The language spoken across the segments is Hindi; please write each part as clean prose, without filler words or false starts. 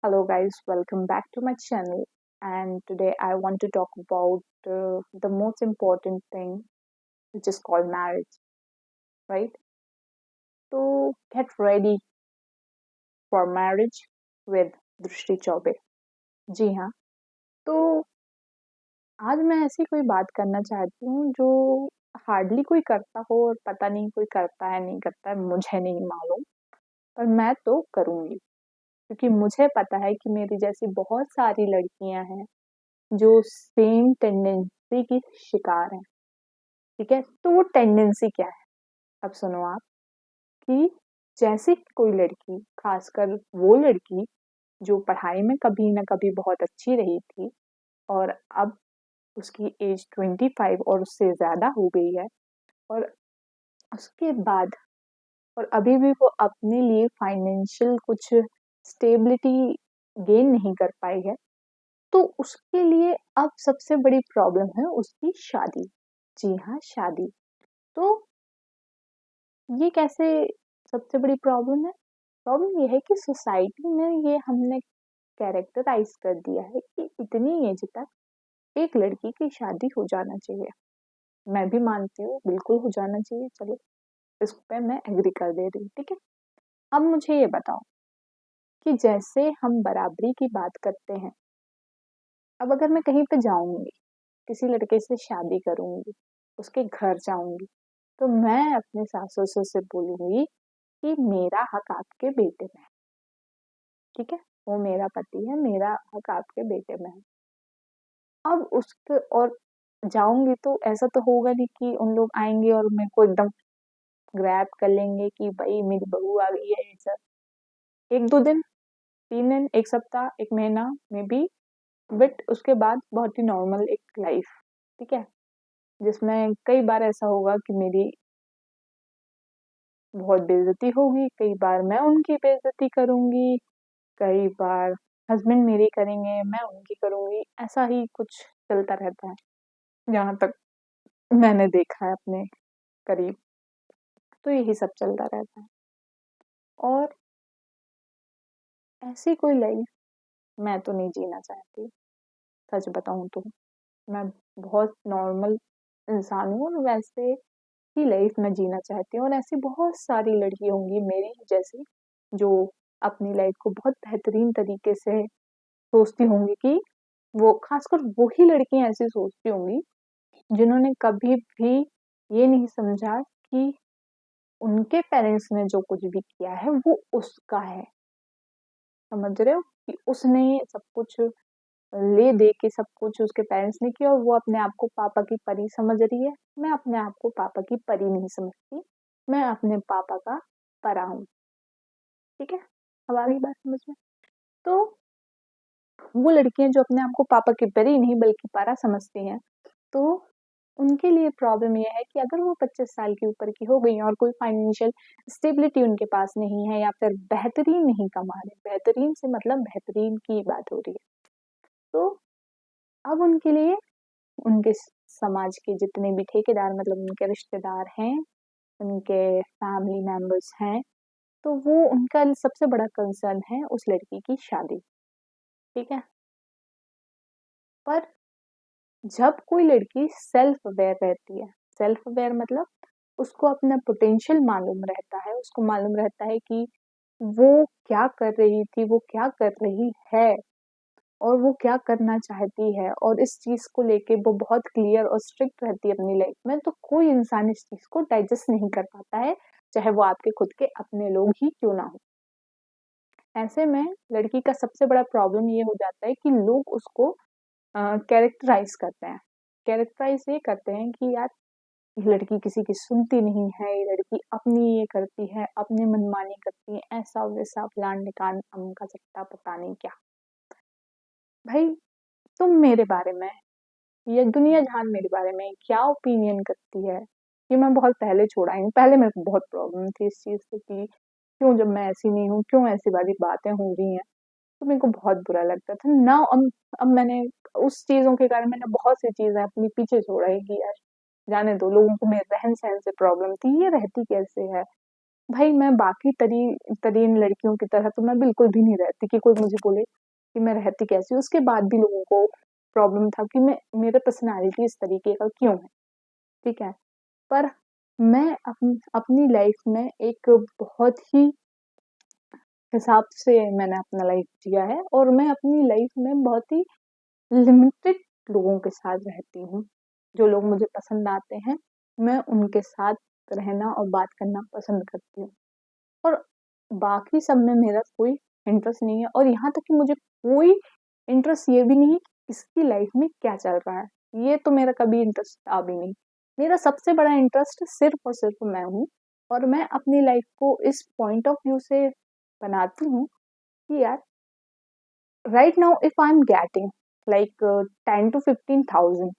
Hello, guys, welcome back to my channel. And today I want to talk about the most important thing, which is called marriage, right? So, get ready for marriage with दृष्टि चौबे. जी हाँ, तो आज मैं ऐसी कोई बात करना चाहती हूँ जो हार्डली कोई करता हो और पता नहीं कोई करता है नहीं करता है, मुझे नहीं मालूम, पर मैं तो करूँगी क्योंकि मुझे पता है कि मेरी जैसी बहुत सारी लड़कियां हैं जो सेम टेंडेंसी की शिकार हैं. ठीक है, तो वो टेंडेंसी क्या है? अब सुनो आप कि जैसे कि कोई लड़की, खासकर वो लड़की जो पढ़ाई में कभी ना कभी बहुत अच्छी रही थी और अब उसकी एज 25 और उससे ज्यादा हो गई है, और उसके बाद और अभी भी वो अपने लिए फाइनेंशियल कुछ स्टेबिलिटी गेन नहीं कर पाई है, तो उसके लिए अब सबसे बड़ी प्रॉब्लम है उसकी शादी. जी हाँ, शादी. तो ये कैसे सबसे बड़ी प्रॉब्लम है? प्रॉब्लम ये है कि सोसाइटी में ये हमने कैरेक्टराइज कर दिया है कि इतनी एज तक एक लड़की की शादी हो जाना चाहिए. मैं भी मानती हूँ, बिल्कुल हो जाना चाहिए. चलो, इस पे मैं एग्री कर दे रही हूँ. ठीक है, अब मुझे ये बताओ कि जैसे हम बराबरी की बात करते हैं, अब अगर मैं कहीं पे जाऊंगी, किसी लड़के से शादी करूंगी, उसके घर जाऊंगी, तो मैं अपने सास ससुर से बोलूंगी कि मेरा हक आपके बेटे में है. ठीक है, वो मेरा पति है, मेरा हक आपके बेटे में है. अब उसके और जाऊंगी तो ऐसा तो होगा नहीं कि उन लोग आएंगे और मेरे को एकदम ग्रैब कर लेंगे कि भाई मेरी बहू आ गई है. ऐसा एक दो दिन, 3 दिन, एक सप्ताह, एक महीना में बी, बट उसके बाद बहुत ही नॉर्मल एक लाइफ. ठीक है, जिसमें कई बार ऐसा होगा कि मेरी बहुत बेइज्जती होगी, कई बार मैं उनकी बेइज्जती करूंगी, कई बार हस्बैंड मेरी करेंगे, मैं उनकी करूंगी. ऐसा ही कुछ चलता रहता है जहां तक मैंने देखा है अपने करीब. तो यही सब चलता रहता है और ऐसी कोई लाइफ मैं तो नहीं जीना चाहती. सच बताऊं तो मैं बहुत नॉर्मल इंसान हूँ और वैसे ही लाइफ में जीना चाहती हूँ, और ऐसी बहुत सारी लड़की होंगी मेरी जैसी जो अपनी लाइफ को बहुत बेहतरीन तरीके से सोचती होंगी कि वो, खासकर वही लड़कियां ऐसी सोचती होंगी जिन्होंने कभी भी ये नहीं समझा कि उनके पेरेंट्स ने जो कुछ भी किया है वो उसका है. समझ रहे हो कि उसने सब कुछ ले दे के सब कुछ उसके पेरेंट्स ने किया और वो अपने आप को पापा की परी समझ रही है. मैं अपने आप को पापा की परी नहीं समझती, मैं अपने पापा का परा हूँ. ठीक है, अब आ गई बात समझ में? तो वो लड़कियां जो अपने आप को पापा की परी नहीं बल्कि पारा समझती हैं, तो उनके लिए प्रॉब्लम ये है कि अगर वो 25 साल के ऊपर की हो गई और कोई फाइनेंशियल स्टेबिलिटी उनके पास नहीं है या फिर बेहतरीन नहीं कमा रहे, बेहतरीन से मतलब बेहतरीन की बात हो रही है, तो अब उनके लिए उनके समाज के जितने भी ठेकेदार, मतलब उनके रिश्तेदार हैं, उनके फैमिली मेंबर्स हैं, तो वो उनका सबसे बड़ा कंसर्न है उस लड़की की शादी. ठीक है, पर जब कोई लड़की सेल्फ अवेयर रहती है, सेल्फ अवेयर मतलब उसको अपना पोटेंशियल मालूम रहता है, उसको मालूम रहता है कि वो क्या कर रही थी, वो क्या कर रही है और वो क्या करना चाहती है, और इस चीज को लेके वो बहुत क्लियर और स्ट्रिक्ट रहती है अपनी लाइफ में, तो कोई इंसान इस चीज को डाइजेस्ट नहीं कर पाता है, चाहे वो आपके खुद के अपने लोग ही क्यों ना हो. ऐसे में लड़की का सबसे बड़ा प्रॉब्लम ये हो जाता है कि लोग उसको कैरेक्टराइज करते हैं. कैरेक्टराइज ये करते हैं कि यार ये लड़की किसी की सुनती नहीं है, ये लड़की अपनी ये करती है, अपनी मनमानी करती है, ऐसा वैसा फलान ढिकान अमका चट्टा पता नहीं क्या. भाई, तुम मेरे बारे में, ये दुनिया जहान मेरे बारे में क्या ओपिनियन करती है, ये मैं बहुत पहले छोड़ आई हूँ. पहले मेरे को बहुत प्रॉब्लम थी इस चीज से कि क्यों जब मैं ऐसी नहीं हूँ, क्यों ऐसी वाली बातें हो रही हैं, तो मेरे को बहुत बुरा लगता था ना. अब मैंने उस चीजों के कारण मैंने बहुत सी चीजें अपनी पीछे छोड़ा है कि यार जाने दो, लोगों को मेरे रहन सहन से प्रॉब्लम थी, ये रहती कैसे है, भाई मैं बाकी तरीन लड़कियों की तरह तो मैं बिल्कुल भी नहीं रहती कि कोई मुझे बोले कि मैं रहती कैसी हूँ। उसके बाद भी लोगों को प्रॉब्लम था कि मैं मेरा पर्सनैलिटी इस तरीके का क्यों है, ठीक है। पर मैं अपनी लाइफ में एक बहुत ही हिसाब से मैंने अपना लाइफ जिया है और मैं अपनी लाइफ में बहुत ही लिमिटेड लोगों के साथ रहती हूँ। जो लोग मुझे पसंद आते हैं, मैं उनके साथ रहना और बात करना पसंद करती हूँ। और बाकी सब में मेरा कोई इंटरेस्ट नहीं है और यहाँ तक कि मुझे कोई इंटरेस्ट ये भी नहीं है कि इसकी लाइफ में क्या चल रहा है। ये तो मेरा कभी इंटरेस्ट था भी नहीं। मेरा सबसे बड़ा इंटरेस्ट सिर्फ और सिर्फ मैं हूँ और मैं अपनी लाइफ को इस पॉइंट ऑफ व्यू से बनाती हूँ कि यार right now if I'm getting like 10 to 15,000,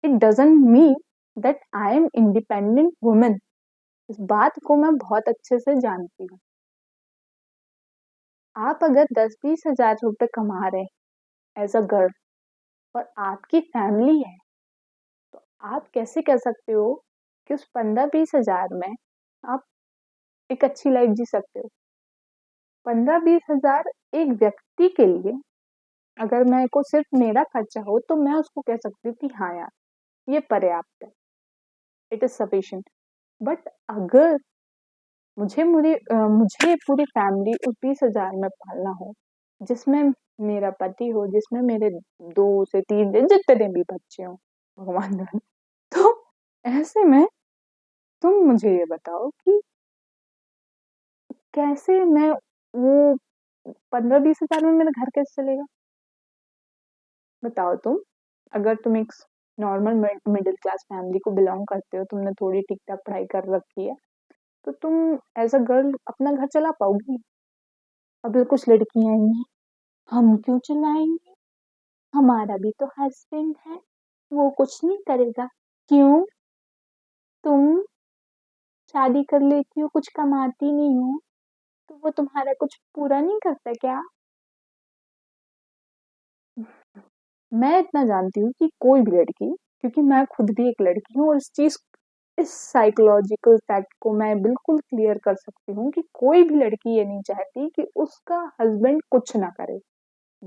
it doesn't mean that I am independent woman. इस बात को मैं बहुत अच्छे से जानती हूँ। आप अगर 10-20 हजार रुपए कमा रहे हैं एज अ गर्ल और आपकी फैमिली है, तो आप कैसे कह सकते हो कि उस 15-20 हजार में आप एक अच्छी लाइफ जी सकते हो। 15-20 हजार एक व्यक्ति के लिए, अगर मेरे को सिर्फ मेरा खर्चा हो तो मैं उसको कह सकती हूँ कि हाँ यार ये पर्याप्त है, इट इज सफिशिएंट। बट अगर मुझे पूरी फैमिली उस 20 हजार में पालना हो, जिसमें मेरा पति हो, जिसमें मेरे 2 से 3 दिन जितने भी बच्चे हो, भगवान जाने, तो ऐसे में तुम मुझे ये बताओ कि कैसे मैं वो 15-20 हजार में मेरा घर कैसे चलेगा। बताओ तुम, अगर तुम एक नॉर्मल मिडिल क्लास फैमिली को बिलोंग करते हो, तुमने थोड़ी ठीक ठाक पढ़ाई कर रखी है, तो तुम एज अ गर्ल अपना घर चला पाओगी। अगर कुछ लड़कियां हैं, हम क्यों चलाएंगे, हमारा भी तो हस्बैंड है, वो कुछ नहीं करेगा। क्यों, तुम शादी कर लेती हो, कुछ कमाती नहीं हो, तो वो तुम्हारा कुछ पूरा नहीं करता क्या। मैं इतना जानती हूँ कि कोई भी लड़की, क्योंकि मैं खुद भी एक लड़की हूँ और इस साइकोलॉजिकल फैक्ट को मैं बिल्कुल क्लियर कर सकती हूँ कि कोई भी लड़की ये नहीं चाहती कि उसका हस्बैंड कुछ ना करे।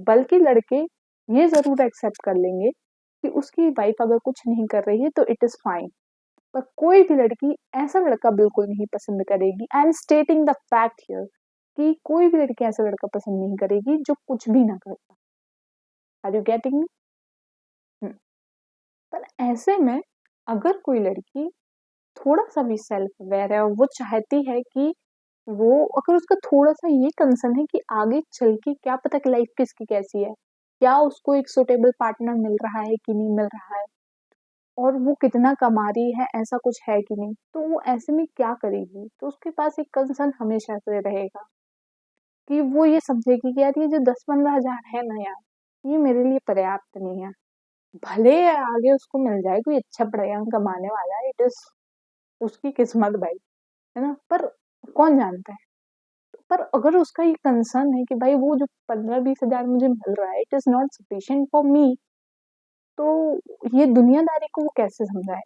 बल्कि लड़के ये जरूर एक्सेप्ट कर लेंगे कि उसकी वाइफ अगर कुछ नहीं कर रही है तो इट इज फाइन। पर कोई भी लड़की ऐसा लड़का बिल्कुल नहीं पसंद करेगी। I am stating the fact here कि कोई भी लड़की ऐसा लड़का पसंद नहीं करेगी जो कुछ भी ना करता। Are you getting me. पर ऐसे में अगर कोई लड़की थोड़ा सा भी सेल्फ अवेयर है और वो चाहती है कि वो, अगर उसका थोड़ा सा ये कंसर्न है कि आगे चल के क्या पता कि लाइफ किसकी कैसी है, क्या उसको एक सुटेबल पार्टनर मिल रहा है कि नहीं मिल रहा है, और वो कितना कमा रही है, ऐसा कुछ है कि नहीं, तो वो ऐसे में क्या करेगी। तो उसके पास एक कंसर्न हमेशा से रहेगा कि वो ये समझेगी कि यार ये जो 10-15 हजार है ना यार, ये मेरे लिए पर्याप्त नहीं है। भले आगे उसको मिल जाए कोई अच्छा बढ़िया कमाने वाला, इट इज उसकी किस्मत भाई, है ना। पर कौन जानता है। पर अगर उसका ये कंसर्न है कि भाई वो जो 15-20 हजार मुझे मिल रहा है, it is not sufficient for me, तो ये दुनियादारी को वो कैसे समझाए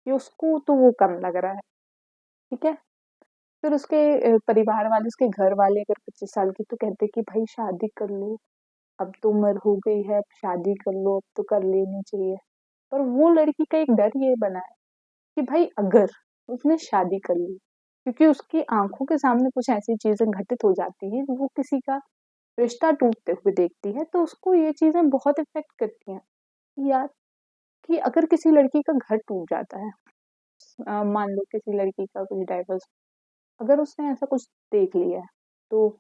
कि उसको तो वो कम लग रहा है, ठीक है। फिर उसके परिवार वाले, उसके घर वाले अगर 25 साल की, तो कहते कि भाई शादी कर लो, अब तो उम्र हो गई है, अब शादी कर लो, अब तो कर लेनी चाहिए। पर वो लड़की का एक डर ये बना है कि भाई अगर उसने शादी कर ली, क्योंकि उसकी आंखों के सामने कुछ ऐसी चीजें घटित हो जाती है, वो किसी का रिश्ता टूटते हुए देखती है, तो उसको ये चीजें बहुत इफेक्ट करती हैं यार। कि अगर किसी लड़की का घर टूट जाता है, मान लो किसी लड़की का कुछ डाइवर्स, अगर उसने ऐसा कुछ देख लिया है, तो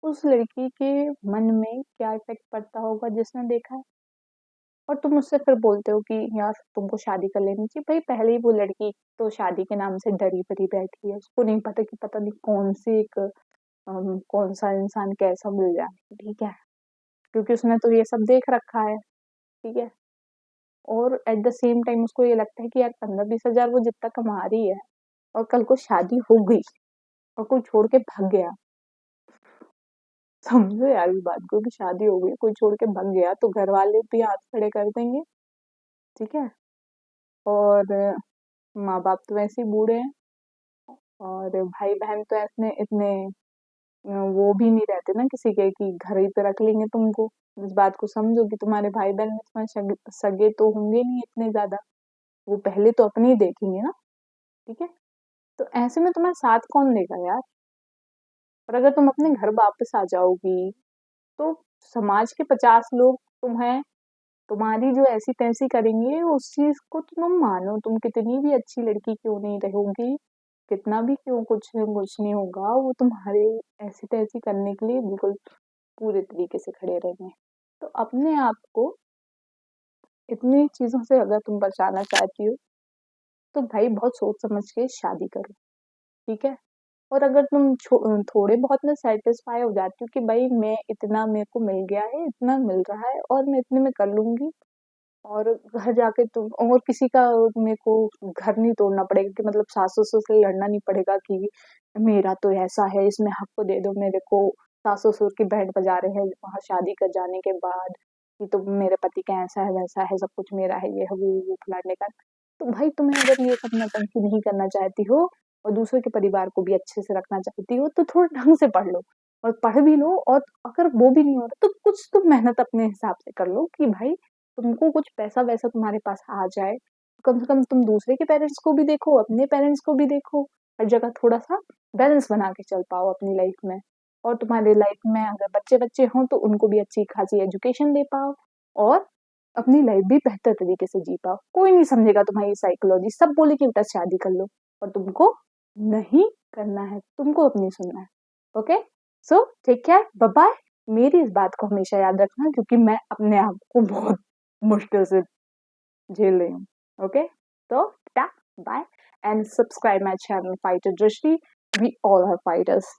उस लड़की के मन में क्या इफेक्ट पड़ता होगा जिसने देखा है। और तुम उससे फिर बोलते हो कि यार तुमको शादी कर लेनी चाहिए। भाई पहले ही वो लड़की तो शादी के नाम से डरी भरी बैठी है, उसको नहीं पता कि पता नहीं कौन सी एक कौन सा इंसान कैसा मिल जाए, ठीक है, क्योंकि उसने तो ये सब देख रखा है, ठीक है। और एट द सेम टाइम उसको ये लगता है कि यार 15-20 हजार वो जितना कमा रही है, और कल को शादी हो गई और कोई छोड़ के भाग गया, समझो यार इस बात को कि शादी हो गई, कोई छोड़ के भाग गया, तो घर वाले भी हाथ खड़े कर देंगे, ठीक है। और माँ बाप तो वैसे ही बूढ़े हैं, और भाई बहन तो ऐसे इतने वो भी नहीं रहते ना किसी के कि घर ही पे रख लेंगे तुमको। इस बात को समझो कि तुम्हारे भाई बहन में तुम्हारे सगे तो होंगे नहीं इतने ज्यादा, वो पहले तो अपने ही देखेंगे ना। ठीक है, तो ऐसे में तुम्हारा साथ कौन देगा यार। और अगर तुम अपने घर वापस आ जाओगी तो समाज के 50 लोग तुम्हें तुम्हारी जो ऐसी तैसी करेंगे, उस चीज को तुम मानो, तुम कितनी भी अच्छी लड़की क्यों नहीं रहोगी, कितना भी क्यों कुछ नहीं होगा, वो तुम्हारे ऐसी तैसी करने के लिए बिल्कुल पूरे तरीके से खड़े रहेंगे। तो अपने आप को इतनी चीजों से अगर तुम बचाना चाहती हो तो भाई बहुत सोच समझ के शादी करो। ठीक है, और अगर तुम थोड़े बहुत में सेटिस्फाई हो जाती हो कि भाई मैं इतना मेरे को मिल गया है, इतना मिल रहा है और मैं इतने में कर लूंगी, और घर जाके तुम और किसी का मेरे को घर नहीं तोड़ना पड़ेगा, कि मतलब सास ससुर से लड़ना नहीं पड़ेगा कि मेरा तो ऐसा है इसमें हक को दे दो मेरे को। सास ससुर की बैंड बजा रहे हैं वहां शादी कर जाने के बाद कि तुम मेरे पति का ऐसा है वैसा है, सब कुछ मेरा है, ये है वो फलाने का। तो भाई तुम्हें अगर ये सब नौटंकी नहीं करना चाहती हो और दूसरे के परिवार को भी अच्छे से रखना चाहती हो तो थोड़ा ढंग से पढ़ लो, और पढ़ भी लो। और अगर वो भी नहीं हो रहा तो कुछ तो मेहनत अपने हिसाब से कर लो कि भाई तुमको कुछ पैसा वैसा तुम्हारे पास आ जाए, कम से कम तुम दूसरे के पेरेंट्स को भी देखो, अपने पेरेंट्स को भी देखो, हर जगह थोड़ा सा बैलेंस बना के चल पाओ अपनी लाइफ में। और तुम्हारे लाइफ में अगर बच्चे बच्चे हों तो उनको भी अच्छी खासी एजुकेशन दे पाओ, और अपनी लाइफ भी बेहतर तरीके से जी पाओ। कोई नहीं समझेगा तुम्हारी साइकोलॉजी, सब बोले कि बेटा शादी कर लो, और तुमको नहीं करना है, तुमको अपनी सुनना है। Okay, so take care, bye bye. मेरी इस बात को हमेशा याद रखना क्योंकि मैं अपने आप को बहुत मुश्किल से झेल रही हूँ। ओके, तो tata bye, and subscribe my channel fighter Drishti. We all are fighters.